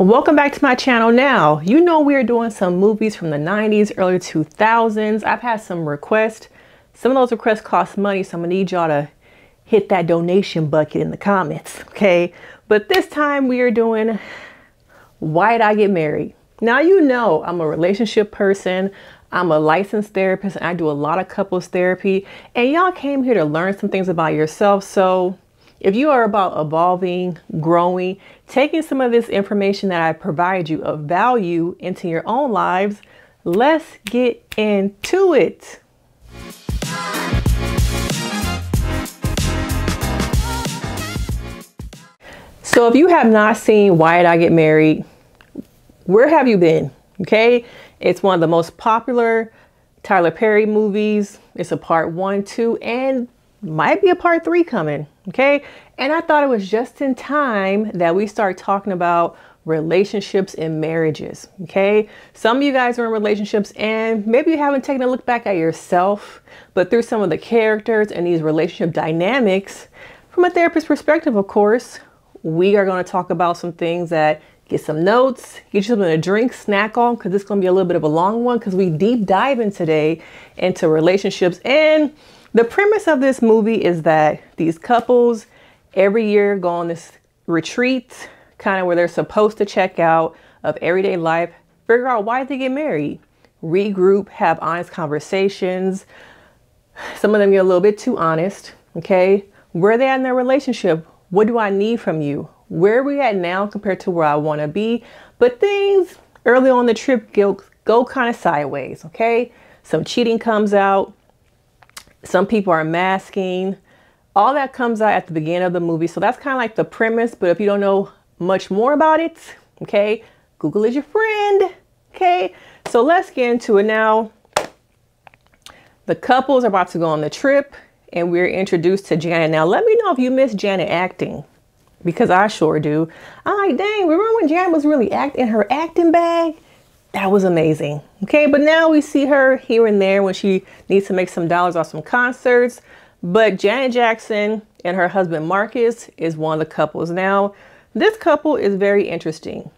Welcome back to my channel. Now, you know we're doing some movies from the 90s, early 2000s. I've had some requests. Some of those requests cost money, so I'm gonna need y'all to hit that donation bucket in the comments, okay? But this time we are doing Why Did I Get Married? Now, you know I'm a relationship person. I'm a licensed therapist, and I do a lot of couples therapy. And y'all came here to learn some things about yourself. So if you are about evolving, growing, taking some of this information that I provide you of value into your own lives, let's get into it. So if you have not seen Why Did I Get Married, where have you been? Okay, it's one of the most popular Tyler Perry movies. It's a part 1, 2, and might be a part 3 coming. Okay, and I thought it was just in time that we start talking about relationships and marriages. Okay, some of you guys are in relationships and maybe you haven't taken a look back at yourself, but through some of the characters and these relationship dynamics from a therapist perspective, of course, we are going to talk about some things that get some notes, get you something to drink, snack on, because it's going to be a little bit of a long one because we deep dive in today into relationships. And the premise of this movie is that these couples every year go on this retreat, kind of where they're supposed to check out of everyday life, figure out why they get married, regroup, have honest conversations. Some of them get a little bit too honest. Okay, where are they at in their relationship? What do I need from you? Where are we at now compared to where I want to be? But things early on the trip go kind of sideways. Okay, some cheating comes out. Some people are masking. All that comes out at the beginning of the movie. So that's kind of like the premise. But if you don't know much more about it, okay, Google is your friend. Okay, so let's get into it now. The couples are about to go on the trip and we're introduced to Janet. Now, let me know if you miss Janet acting, because I sure do. I'm like, dang, remember when Janet was really in her acting bag? That was amazing. Okay, but now we see her here and there when she needs to make some dollars off some concerts. But Janet Jackson and her husband Marcus is one of the couples. Now, this couple is very interesting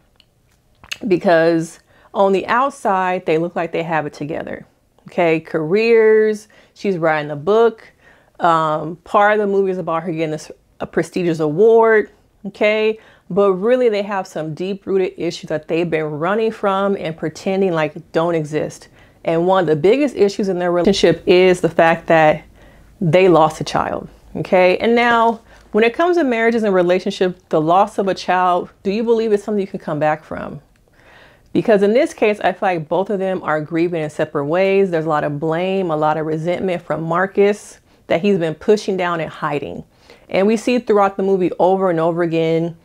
because on the outside, they look like they have it together. Okay, careers, she's writing a book. Part of the movie is about her getting a prestigious award. Okay, but really they have some deep-rooted issues that they've been running from and pretending like don't exist. And one of the biggest issues in their relationship is the fact that they lost a child. Okay, and now when it comes to marriages and relationships, the loss of a child, do you believe it's something you can come back from? Because in this case, I feel like both of them are grieving in separate ways. There's a lot of blame, a lot of resentment from Marcus that he's been pushing down and hiding. And we see throughout the movie over and over again,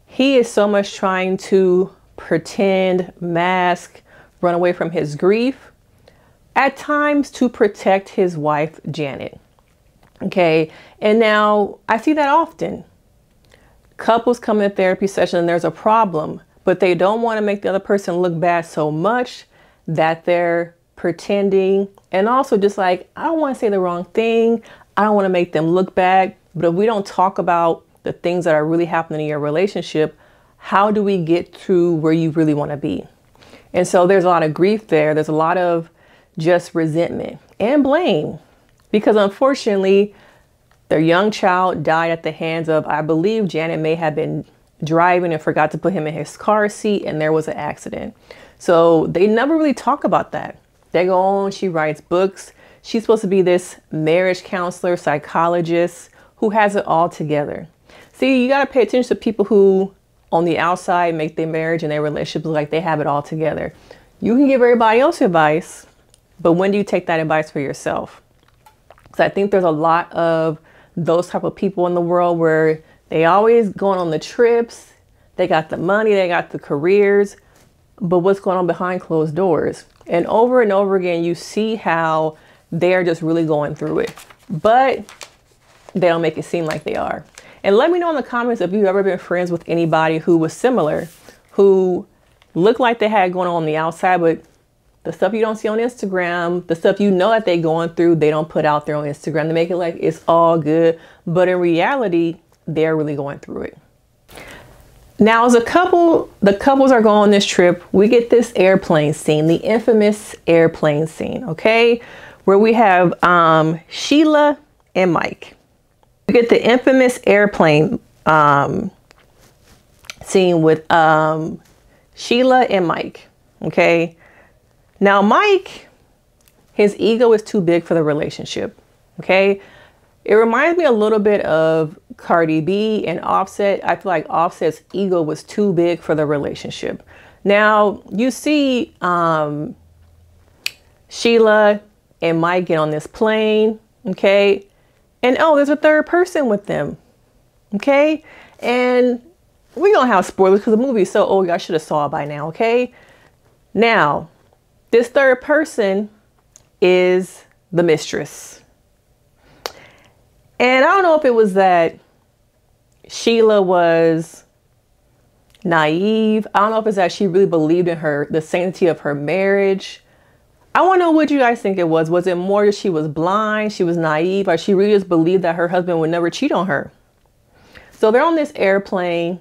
he is so much trying to pretend, mask, run away from his grief, at times to protect his wife, Janet. Okay, and now I see that often. Couples come in a therapy session and there's a problem, but they don't want to make the other person look bad so much that they're pretending. And also just like, I don't want to say the wrong thing. I don't want to make them look bad. But if we don't talk about the things that are really happening in your relationship, how do we get to where you really want to be? And so there's a lot of grief there. There's a lot of just resentment and blame because unfortunately their young child died at the hands of, I believe Janet may have been driving and forgot to put him in his car seat and there was an accident. So they never really talk about that. They go on, she writes books. She's supposed to be this marriage counselor, psychologist who has it all together. See, you got to pay attention to people who on the outside make their marriage and their relationship look like they have it all together. You can give everybody else advice, but when do you take that advice for yourself? Because I think there's a lot of those type of people in the world where they always going on the trips, they got the money, they got the careers, but what's going on behind closed doors? And over again, you see how they're just really going through it, but they don't make it seem like they are. And let me know in the comments if you've ever been friends with anybody who was similar, who looked like they had going on the outside, but the stuff you don't see on Instagram, the stuff you know that they're going through, they don't put out there on Instagram. They make it like it's all good, but in reality, they're really going through it. Now, as the couples are going on this trip, we get this airplane scene, the infamous airplane scene, okay? Where we have Sheila and Mike. We get the infamous airplane scene with Sheila and Mike, okay? Now, Mike, his ego is too big for the relationship, okay? It reminds me a little bit of Cardi B and Offset. I feel like Offset's ego was too big for the relationship. Now, you see Sheila and Mike get on this plane, okay? And oh, there's a third person with them, okay? And we're going to have spoilers because the movie is so old, I should have saw it by now, okay? Now, this third person is the mistress. And I don't know if it was that Sheila was naive. I don't know if it's that she really believed in the sanctity of her marriage. I want to know what you guys think it was. Was it more that she was blind, she was naive, or she really just believed that her husband would never cheat on her? So they're on this airplane,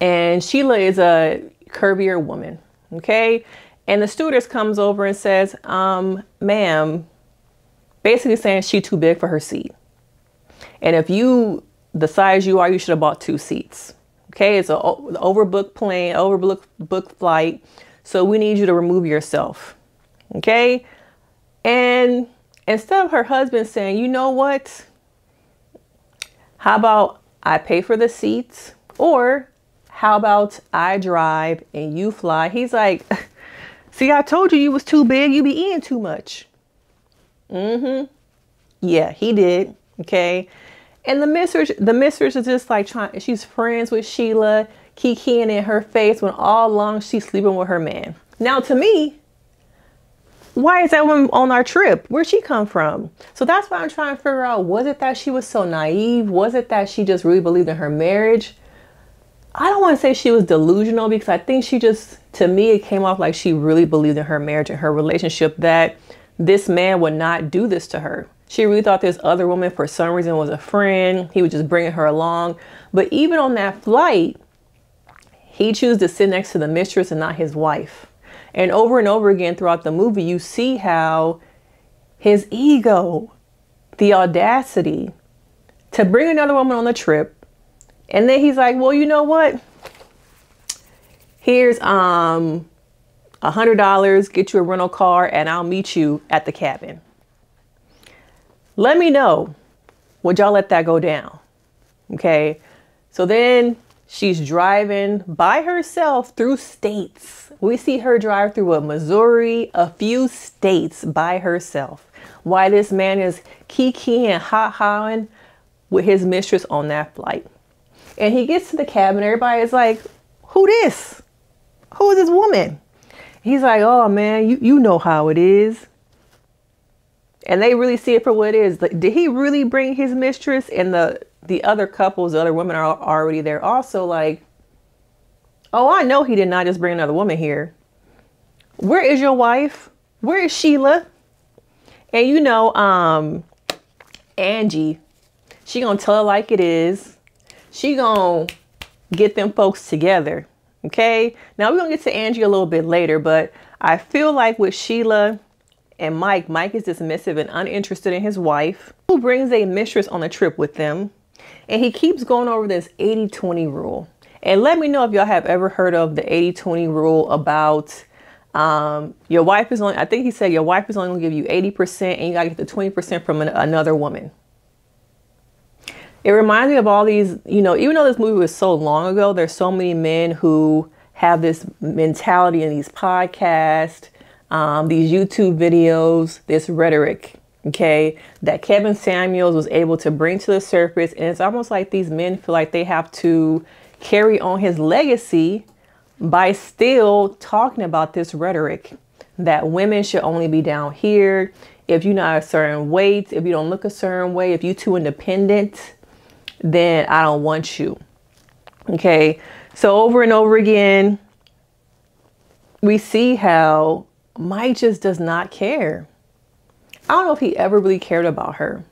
and Sheila is a curvier woman, okay? And the stewardess comes over and says, ma'am, basically saying she's too big for her seat. And if you, the size you are, you should have bought 2 seats. Okay, it's an overbooked plane, overbooked flight. So we need you to remove yourself. Okay. And instead of her husband saying, you know what? How about I pay for the seats? Or how about I drive and you fly? He's like, see, I told you was too big. You be eating too much. Yeah, he did. Okay. And the mistress is just like she's friends with Sheila, kikiing in her face when all along she's sleeping with her man. Now, to me, why is that woman on our trip? Where'd she come from? So that's why I'm trying to figure out, was it that she was so naive? Was it that she just really believed in her marriage? I don't want to say she was delusional, because I think she just, to me, it came off like she really believed in her marriage and her relationship, that this man would not do this to her. She really thought this other woman, for some reason, was a friend. He was just bringing her along. But even on that flight, he chose to sit next to the mistress and not his wife. And over again throughout the movie, you see how his ego, the audacity to bring another woman on the trip. And then he's like, well, you know what? Here's $100, get you a rental car, and I'll meet you at the cabin. Let me know, would y'all let that go down? Okay. So then she's driving by herself through states. We see her drive through Missouri, a few states by herself, while this man is kikiing and ha-haing with his mistress on that flight. And he gets to the cabin. Everybody is like, who this? Who is this woman? He's like, oh man, you know how it is. And they really see it for what it is. Did he really bring his mistress? And the other couples, the other women are already there also, like, oh, I know he did not just bring another woman here. Where is your wife? Where is Sheila? And you know, Angie, she gonna tell it like it is. She gonna get them folks together. Okay. Now we're gonna get to Angie a little bit later, but I feel like with Sheila and Mike is dismissive and uninterested in his wife, who brings a mistress on a trip with them. And he keeps going over this 80-20 rule. And let me know if y'all have ever heard of the 80-20 rule about your wife is only, I think he said your wife is only going to give you 80% and you got to get the 20% from another woman. It reminds me of all these, you know, even though this movie was so long ago, there's so many men who have this mentality in these podcasts, these YouTube videos, this rhetoric, okay, that Kevin Samuels was able to bring to the surface. And it's almost like these men feel like they have to carry on his legacy by still talking about this rhetoric that women should only be down here. If you're not a certain weight, if you don't look a certain way, if you're too independent, then I don't want you. Okay. So over and over again, we see how Mike just does not care. I don't know if he ever really cared about her.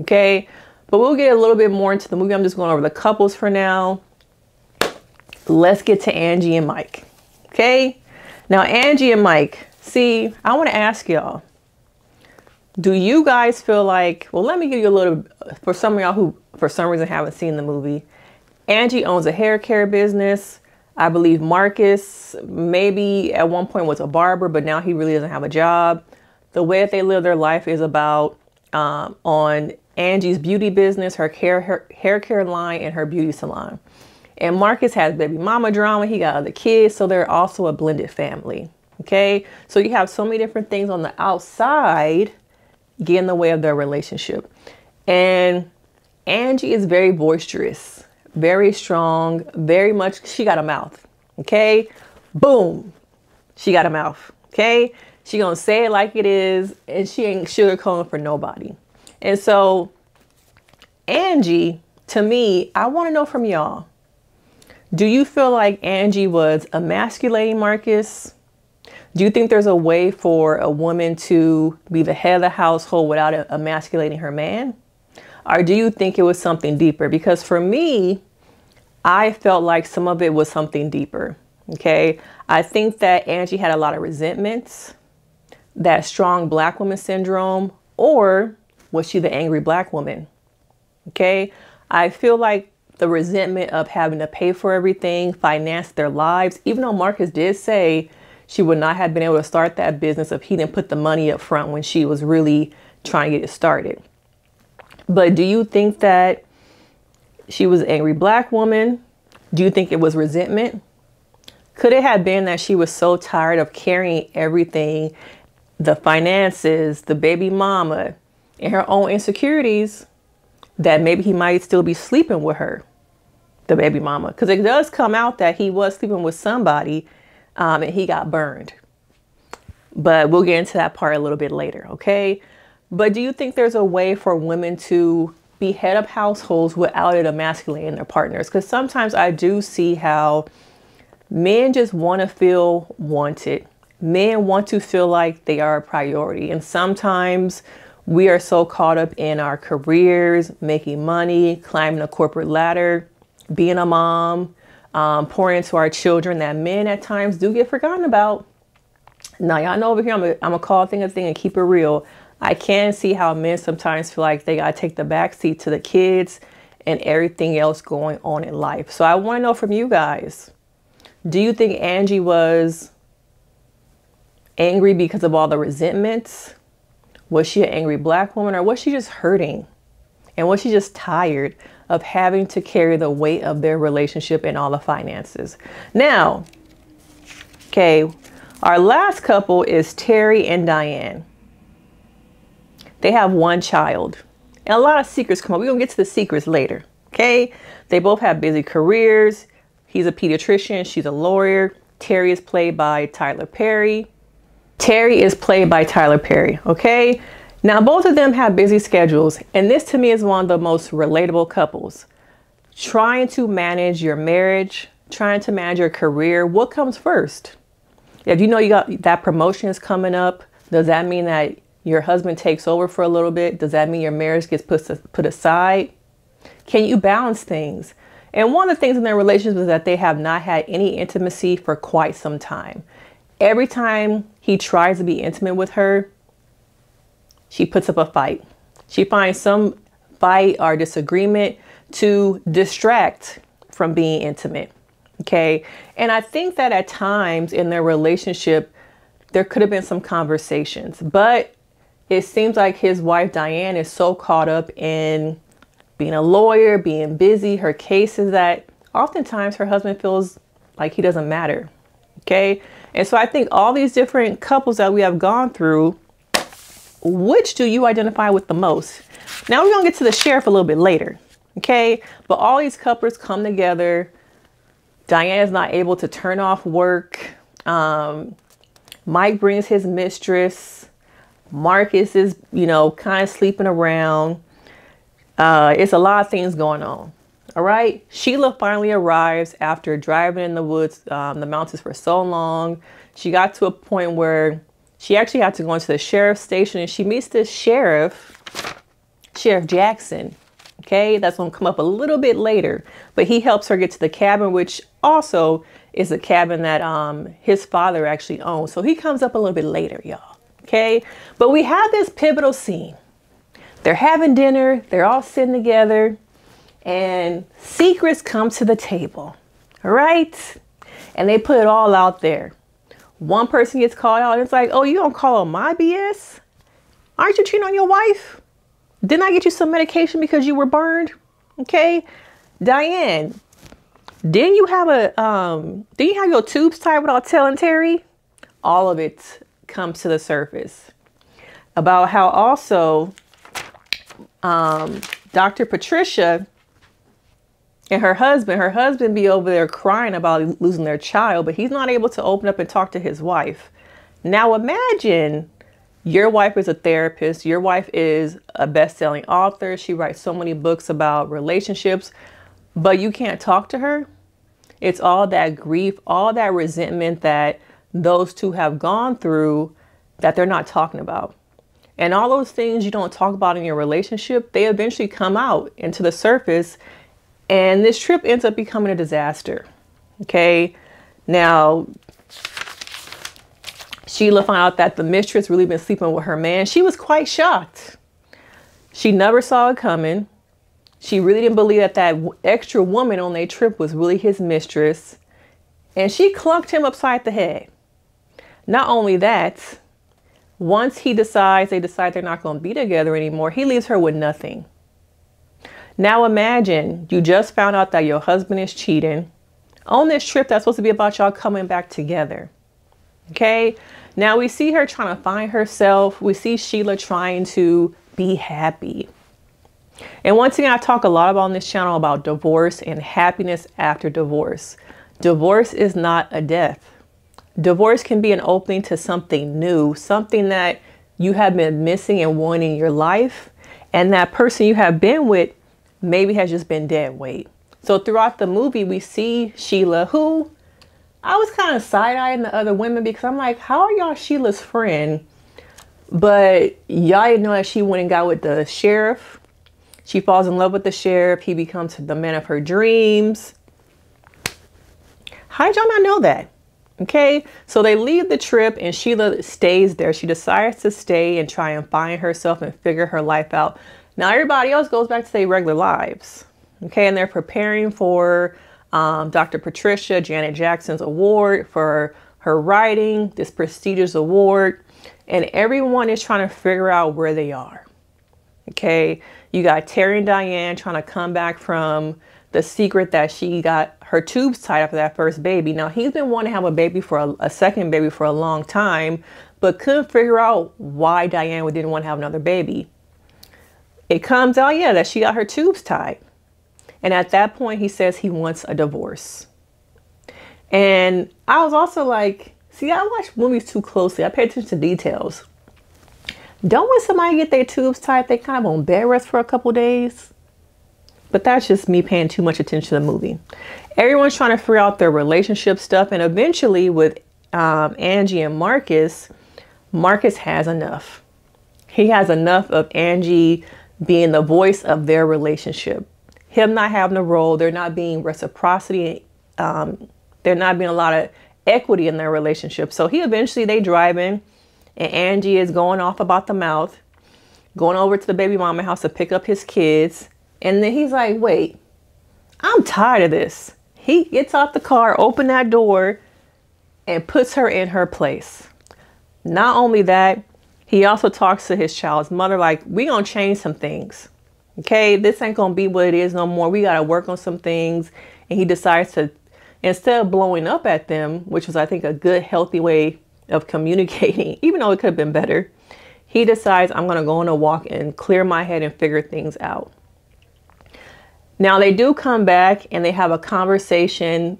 Okay. But we'll get a little bit more into the movie. I'm just going over the couples for now. let's get to Angie and Mike. Okay. Now, Angie and Mike, see, I want to ask y'all, do you guys feel like, well, let me give you a little, for some of y'all who for some reason haven't seen the movie, Angie owns a hair care business. I believe Marcus maybe at one point was a barber, but now he really doesn't have a job. The way that they live their life is about on Angie's beauty business, her hair care line, and her beauty salon. And Marcus has baby mama drama. He got other kids. So they're also a blended family. Okay. So you have so many different things on the outside get in the way of their relationship. And Angie is very boisterous, very strong, very much. She got a mouth. Okay. Boom. She got a mouth. Okay. She gonna say it like it is. And she ain't sugarcoating for nobody. And so Angie, to me, I want to know from y'all, do you feel like Angie was emasculating Marcus? Do you think there's a way for a woman to be the head of the household without emasculating her man? Or do you think it was something deeper? Because for me, I felt like some of it was something deeper. Okay. I think that Angie had a lot of resentments, that strong black woman syndrome, or was she the angry black woman? Okay. I feel like the resentment of having to pay for everything, finance their lives, even though Marcus did say she would not have been able to start that business if he didn't put the money up front when she was really trying to get it started. But do you think that she was an angry black woman? Do you think it was resentment? Could it have been that she was so tired of carrying everything, the finances, the baby mama, and her own insecurities, that maybe he might still be sleeping with her, the baby mama? Because it does come out that he was sleeping with somebody and he got burned. But we'll get into that part a little bit later, okay? But do you think there's a way for women to be head of households without it emasculating their partners? Because sometimes I do see how men just want to feel wanted. Men want to feel like they are a priority. And sometimes we are so caught up in our careers, making money, climbing a corporate ladder, being a mom, pouring into our children, that men at times do get forgotten about. Now, y'all know over here, I'm going to call a thing and keep it real. I can see how men sometimes feel like they got to take the back seat to the kids and everything else going on in life. So I want to know from you guys, do you think Angie was angry because of all the resentments? Was she an angry black woman, or was she just hurting? And was she just tired of having to carry the weight of their relationship and all the finances? Now, okay, our last couple is Terry and Diane. They have one child. And a lot of secrets come up. We're going to get to the secrets later. Okay. They both have busy careers. He's a pediatrician. She's a lawyer. Terry is played by Tyler Perry. Terry is played by Tyler Perry. Okay. Now, both of them have busy schedules. And this to me is one of the most relatable couples. Trying to manage your marriage, trying to manage your career. What comes first? If you know you got that promotion is coming up, does that mean that your husband takes over for a little bit? Does that mean your marriage gets put aside? Can you balance things? And one of the things in their relationship is that they have not had any intimacy for quite some time. Every time he tries to be intimate with her, she puts up a fight. She finds some fight or disagreement to distract from being intimate. Okay. And I think that at times in their relationship, there could have been some conversations, but it seems like his wife, Diane, is so caught up in being a lawyer, being busy, her cases, that oftentimes her husband feels like he doesn't matter. Okay. And so I think all these different couples that we have gone through, which do you identify with the most? Now we're going to get to the sheriff a little bit later. Okay. But all these couples come together. Diane is not able to turn off work. Mike brings his mistress. Marcus is, kind of sleeping around. It's a lot of things going on. All right. Sheila finally arrives after driving in the woods, the mountains for so long. She got to a point where she actually had to go into the sheriff's station, and she meets this Sheriff Jackson. Okay, that's going to come up a little bit later. But he helps her get to the cabin, which also is a cabin that his father actually owns. So he comes up a little bit later, y'all. Okay, but we have this pivotal scene. They're having dinner. They're all sitting together. And secrets come to the table. All right. And they put it all out there. One person gets called out. And it's like, oh, you don't call on my BS? Aren't you cheating on your wife? Didn't I get you some medication because you were burned? Okay. Diane, didn't you have your tubes tied without telling Terry? All of it comes to the surface. About how also Dr. Patricia and her husband be over there crying about losing their child, but he's not able to open up and talk to his wife. Now imagine your wife is a therapist. Your wife is a best-selling author. She writes so many books about relationships, but you can't talk to her. It's all that grief, all that resentment that those two have gone through that they're not talking about. And all those things you don't talk about in your relationship, they eventually come out into the surface. And this trip ends up becoming a disaster. Okay. Now, Sheila found out that the mistress really been sleeping with her man. She was quite shocked. She never saw it coming. She really didn't believe that that extra woman on their trip was really his mistress. And she clunked him upside the head. Not only that, once they decide they're not going to be together anymore, he leaves her with nothing. Now imagine you just found out that your husband is cheating on this trip that's supposed to be about y'all coming back together. Okay. Now we see her trying to find herself. We see Sheila trying to be happy. And once again, I talk a lot about on this channel about divorce and happiness after divorce. Divorce is not a death. Divorce can be an opening to something new, something that you have been missing and wanting in your life. And that person you have been with maybe has just been dead weight. So throughout the movie, we see Sheila, who I was kind of side-eyeing the other women because I'm like, how are y'all Sheila's friend? But y'all didn't know that she went and got with the sheriff. She falls in love with the sheriff. He becomes the man of her dreams. How did y'all not know that? Okay, so they leave the trip and Sheila stays there. She decides to stay and try and find herself and figure her life out. Now everybody else goes back to their regular lives. Okay, and they're preparing for Dr. Patricia Janet Jackson's award for her writing, this prestigious award. And everyone is trying to figure out where they are. Okay, you got Terry and Diane trying to come back from the secret that she got her tubes tied after that first baby. Now he's been wanting to have a baby for a second baby for a long time, but couldn't figure out why Diane didn't want to have another baby. It comes out, yeah, that she got her tubes tied. And at that point, he says he wants a divorce. And I was also like, see, I watch movies too closely. I pay attention to details. Don't when somebody get their tubes tied, they kind of on bed rest for a couple days. But that's just me paying too much attention to the movie. Everyone's trying to figure out their relationship stuff. And eventually with Angie and Marcus has enough. He has enough of Angie being the voice of their relationship. Him not having a role. They're not being reciprocity. They're not being a lot of equity in their relationship. So they driving and Angie is going off about the mouth, going over to the baby mama house to pick up his kids. And then he's like, wait, I'm tired of this. He gets out the car, opens that door and puts her in her place. Not only that, he also talks to his child's mother like, we gonna change some things. Okay, this ain't gonna be what it is no more. We gotta work on some things. And he decides to, instead of blowing up at them, which was, I think, a good, healthy way of communicating, even though it could have been better, he decides, I'm gonna go on a walk and clear my head and figure things out. Now they do come back and they have a conversation,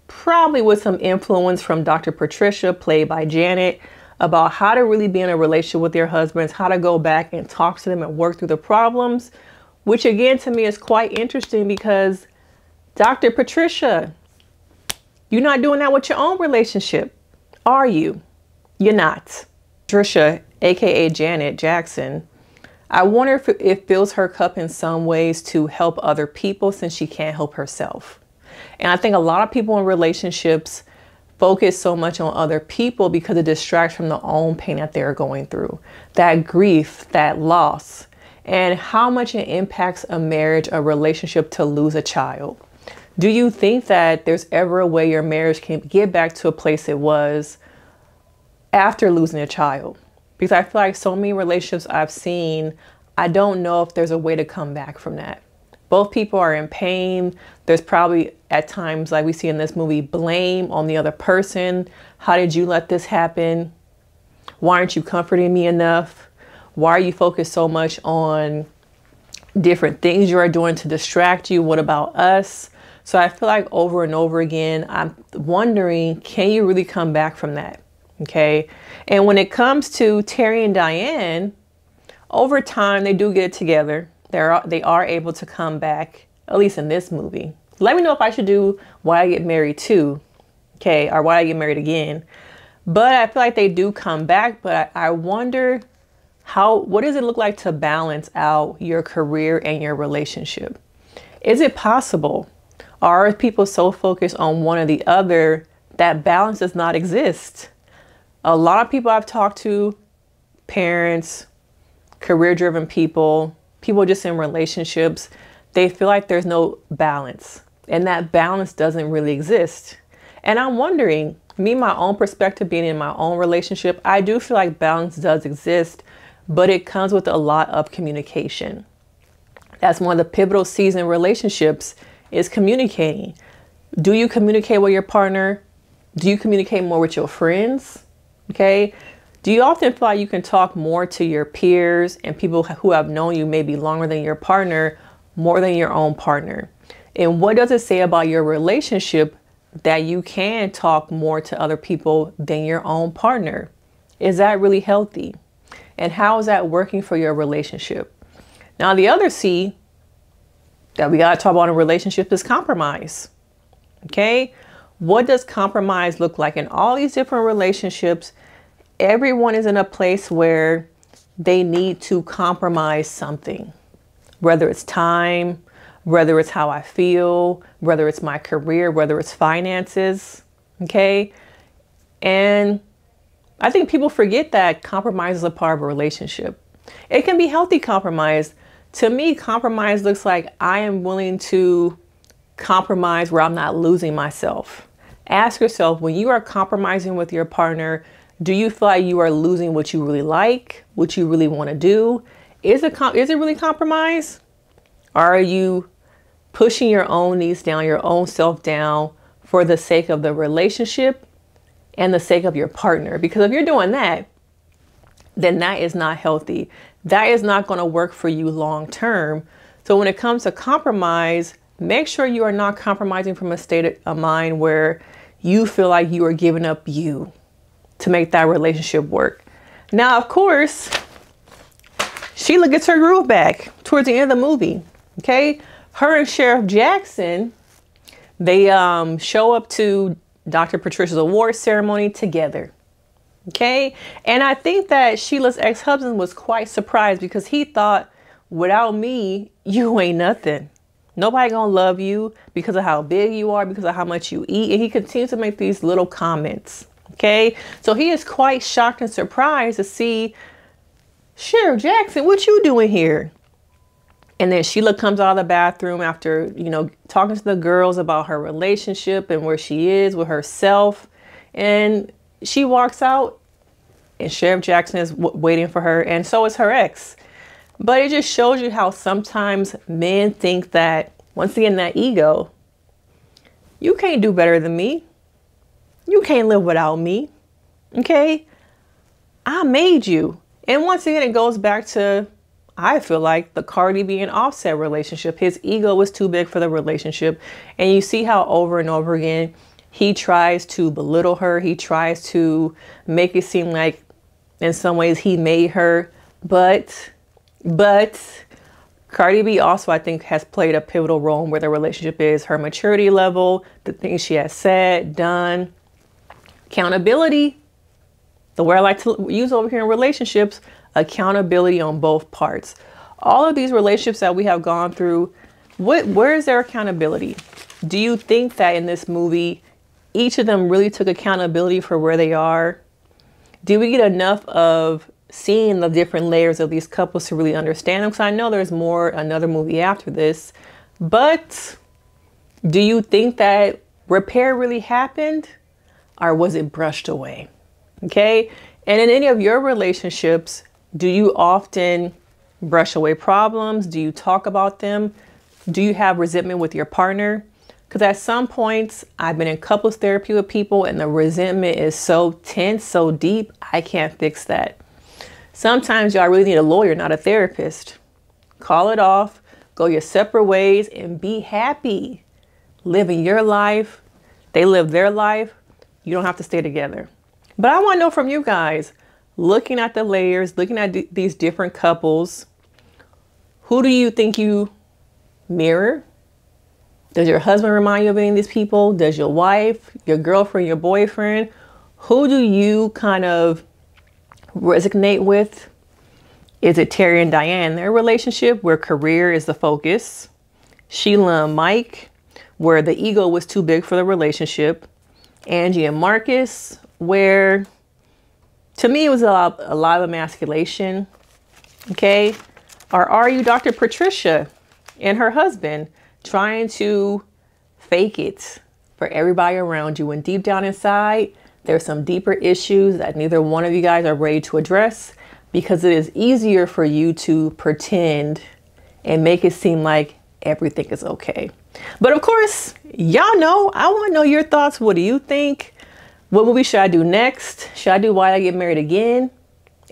probably with some influence from Dr. Patricia, played by Janet, about how to really be in a relationship with their husbands, how to go back and talk to them and work through the problems, which again to me is quite interesting because Dr. Patricia, you're not doing that with your own relationship, are you? You're not. Patricia, aka Janet Jackson, I wonder if it fills her cup in some ways to help other people since she can't help herself. And I think a lot of people in relationships focus so much on other people because it distracts from the own pain that they're going through, that grief, that loss, and how much it impacts a marriage, a relationship to lose a child. Do you think that there's ever a way your marriage can get back to a place it was after losing a child? Because I feel like so many relationships I've seen, I don't know if there's a way to come back from that. Both people are in pain. There's probably at times, like we see in this movie, blame on the other person. How did you let this happen? Why aren't you comforting me enough? Why are you focused so much on different things you are doing to distract you? What about us? So I feel like over and over again, I'm wondering, can you really come back from that? Okay. And when it comes to Terry and Diane, over time, they do get it together. They are able to come back, at least in this movie. Let me know if I should do Why I Get Married Too, okay, or Why I Get Married Again. But I feel like they do come back, but I wonder what does it look like to balance out your career and your relationship? Is it possible? Or are people so focused on one or the other that balance does not exist? A lot of people I've talked to, parents, career-driven people, people just in relationships, they feel like there's no balance, and that balance doesn't really exist. And I'm wondering, me, my own perspective, being in my own relationship, I do feel like balance does exist, but it comes with a lot of communication. That's one of the pivotal C's in relationships, is communicating. Do you communicate with your partner? Do you communicate more with your friends? Okay. Do you often feel like you can talk more to your peers and people who have known you maybe longer than your partner, more than your own partner? And what does it say about your relationship that you can talk more to other people than your own partner? Is that really healthy? And how is that working for your relationship? Now, the other C that we got to talk about in a relationship is compromise. Okay. What does compromise look like in all these different relationships? Everyone is in a place where they need to compromise something, whether it's time, whether it's how I feel, whether it's my career, whether it's finances. Okay. And I think people forget that compromise is a part of a relationship. It can be healthy compromise. To me, compromise looks like I am willing to compromise where I'm not losing myself. Ask yourself, when you are compromising with your partner, do you feel like you are losing what you really like, what you really want to do? Is it really compromise? Are you pushing your own needs down, your own self down for the sake of the relationship and the sake of your partner? Because if you're doing that, then that is not healthy. That is not going to work for you long term. So when it comes to compromise, make sure you are not compromising from a state of mind where you feel like you are giving up you to make that relationship work. Now, of course, Sheila gets her groove back towards the end of the movie. Okay. Her and Sheriff Jackson, they show up to Dr. Patricia's award ceremony together. Okay. And I think that Sheila's ex-husband was quite surprised because he thought, without me, you ain't nothing. Nobody gonna love you because of how big you are, because of how much you eat. And he continues to make these little comments. Okay. So he is quite shocked and surprised to see Sheriff Jackson, what you doing here? And then Sheila comes out of the bathroom after, talking to the girls about her relationship and where she is with herself. And she walks out and Sheriff Jackson is waiting for her. And so is her ex. But it just shows you how sometimes men think that, once again, that ego, you can't do better than me. You can't live without me. Okay. I made you. And once again, it goes back to, I feel like, the Cardi B and Offset relationship. His ego was too big for the relationship. And you see how over and over again, he tries to belittle her. He tries to make it seem like in some ways he made her. But Cardi B also, I think, has played a pivotal role in where the relationship is, her maturity level, the things she has said, done, accountability. The word I like to use over here in relationships, accountability on both parts. All of these relationships that we have gone through, where is their accountability? Do you think that in this movie, each of them really took accountability for where they are? Do we get enough of seeing the different layers of these couples to really understand them? Because I know there's another movie after this, but do you think that repair really happened, or was it brushed away? Okay. And in any of your relationships, do you often brush away problems? Do you talk about them? Do you have resentment with your partner? Because at some points, I've been in couples therapy with people and the resentment is so tense, so deep, I can't fix that. Sometimes y'all really need a lawyer, not a therapist. Call it off, go your separate ways, and be happy. Living your life. They live their life. You don't have to stay together. But I want to know from you guys, looking at the layers, looking at these different couples, who do you think you mirror? Does your husband remind you of any of these people? Does your wife, your girlfriend, your boyfriend? Who do you kind of resonate with? Is it Terry and Diane, their relationship where career is the focus? Sheila and Mike, where the ego was too big for the relationship? Angie and Marcus, where to me it was a lot of emasculation. Okay. Or are you Dr. Patricia and her husband, trying to fake it for everybody around you, when deep down inside, there's some deeper issues that neither one of you guys are ready to address, because it is easier for you to pretend and make it seem like everything is okay. But of course, y'all know, I want to know your thoughts. What do you think? What movie should I do next? Should I do Why I Get Married Again?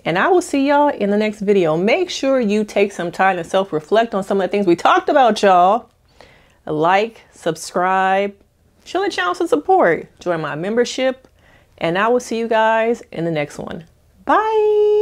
And I will see y'all in the next video. Make sure you take some time to self-reflect on some of the things we talked about, y'all. Like, subscribe, show the channel some support, join my membership, and I will see you guys in the next one. Bye.